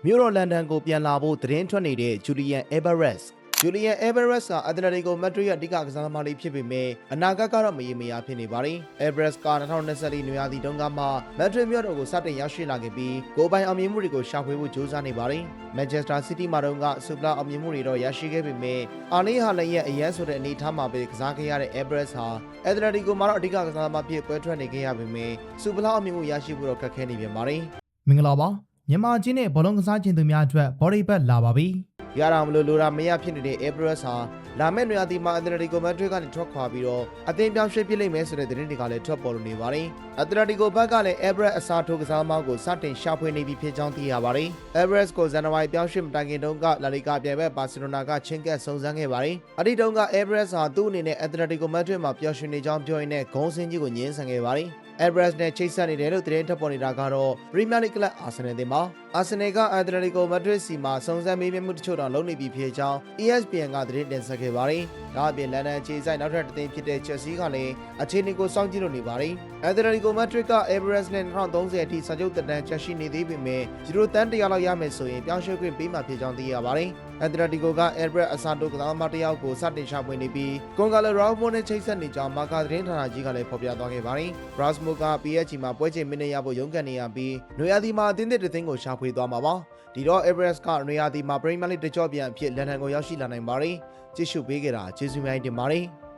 မြို့တော်လန်ဒန်ကိုပြန်လာဖို့သတင်းထွက်နေတဲ့ Julian Alvarez က အက်တလက်တီကိုမက်ဒရစ်ရဲ့အဓိကကစားသမားလေးဖြစ်ပေမဲ့အနာဂတ်ကတော့မရေမရာဖြစ်နေပါတယ်။ Alvarez က2024နွေရာသီတုန်းကမှမက်ဒရစ်မြို့တော်ကိုစတင်ရောက်ရှိလာခဲ့ပြီးဂိုးပိုင်အောင်မြင်မှုတွေကိုရှာဖွေဖို့ကြိုးစားနေပါတယ်။ Manchester City မှာတုန်းကစူပလာအောင်မြင်မှုတွေတော့ရရှိခဲ့ပေမဲ့အာလင်းဟာလည်းရဲ့အရန်ဆိုတဲ့အနေအထားမှာပဲကစားခဲ့ရတဲ့ Alvarez ဟာအက်တလက်တီကိုမှာတော့အဓိကကစားသမားဖြစ်ပွဲထွက်နေခဲ့ရပေမဲ့စူပလာအောင်မြင်မှုရရှိဖို့တော့ခက်ခဲနေပြန်ပါတယ်။ မင်္ဂလာပါမြန်မာချင်းနဲ့ဘောလုံးကစားခြင်းသူများအတွက်ဘော်ဒီဘက်လာပါပြီရတာမလို့လိုတာမရဖြစ်နေတဲ့ Alvarez ဟာလာမယ့်နွေရာသီမှာအက်တလက်တီကိုမက်ဒရစ်ကနေထွက်ခွာပြီးတော့အသင်းပြောင်းရွှေ့ပြစ်လိမ့်မယ်ဆိုတဲ့သတင်းတွေကလည်းထွက်ပေါ်နေပါတယ်။အက်တလက်တီကိုဘက်ကလည်း Alvarez အစားထိုးကစားသမားကိုစတင်ရှာဖွေနေပြီဖြစ်ကြောင်းသိရပါတယ်။ Alvarez ကိုဇန်နဝါရီပြောင်းရွှေ့မတိုင်ခင်တုန်းကလာလီဂါပြိုင်ဘက်ဘာစီလိုနာကချင်းကပ်စုံစမ်းခဲ့ပါတယ်။အဲဒီတုန်းက Alvarez ဟာသူ့အနေနဲ့အက်တလက်တီကိုမက်ဒရစ်မှာပျော်ရွှင်နေကြောင်းပြောရင်းနဲ့ဂုဏ်စင်ကြီးကိုညှင်းဆန်ခဲ့ပါတယ်။ Alvarez နဲ့ချိတ်ဆက်နေတယ်လို့သတင်းထွက်ပေါ်နေတာကတော့ Premier League ကလပ်အာဆင်နယ်တင်ပါအာဆင်နယ်ကအက်တလက်တီကိုမက်ဒရစ်စီမှာစုံစမ်းမေးမြန်းမှုတချို့တော့လုပ်နေပြီဖြစ်ကြောင်း ESPN ကသတင်းတင်ဆက်ခဲ့ပါတယ်။ဒါအပြင်လန်ဒန်အခြေစိုက်နောက်ထပ်တစ်သင်းဖြစ်တဲ့ Chelsea ကလည်းအခြေအနေကိုစောင့်ကြည့်လို့နေပါတယ်။အက်တလက်တီကိုမက်ဒရစ်က Alvarez နဲ့2030အထိစာချုပ်သက်တမ်းကျရှိနေသေးပေမဲ့ယူရိုတန်း100လောက်ရမယ်ဆိုရင်ပြောင်းရွှေ့ခွင့်ပေးမှာဖြစ်ကြောင်းသိရပါတယ်။အက်တလက်တီကိုက Alvarez အစားထိုးကစားသမားတစ်ယောက်ကိုစတင်ရှာဖွေနေပြီးကွန်ဂါလိုရာဘိုနဲ့ချိတ်ဆက်နေကြောင်းမာကာသတင်းဌာနကြီးကလည်းဖော်ပြသွားခဲ့ပါတယ်။ Rasmus က PSG မှာပွဲချိန်မိနစ်ရဖို့ရုန်းကန်နေရပြီးနွေရာသီမှာအသင်းသစ်တစ်သင်းကိုရှာဖွေသွားမှာပါ။ဒီတော့ Alvarez ကနွေရာသီမှာ Premier League တကြော့ပြန်အဖြစ်လန်ဒန်ကိုရောက်ရှိလာနိုင်ပါတယ်။ကြည့်ရှုပေးကြတာကျေးဇူးများတင်ပါတယ်။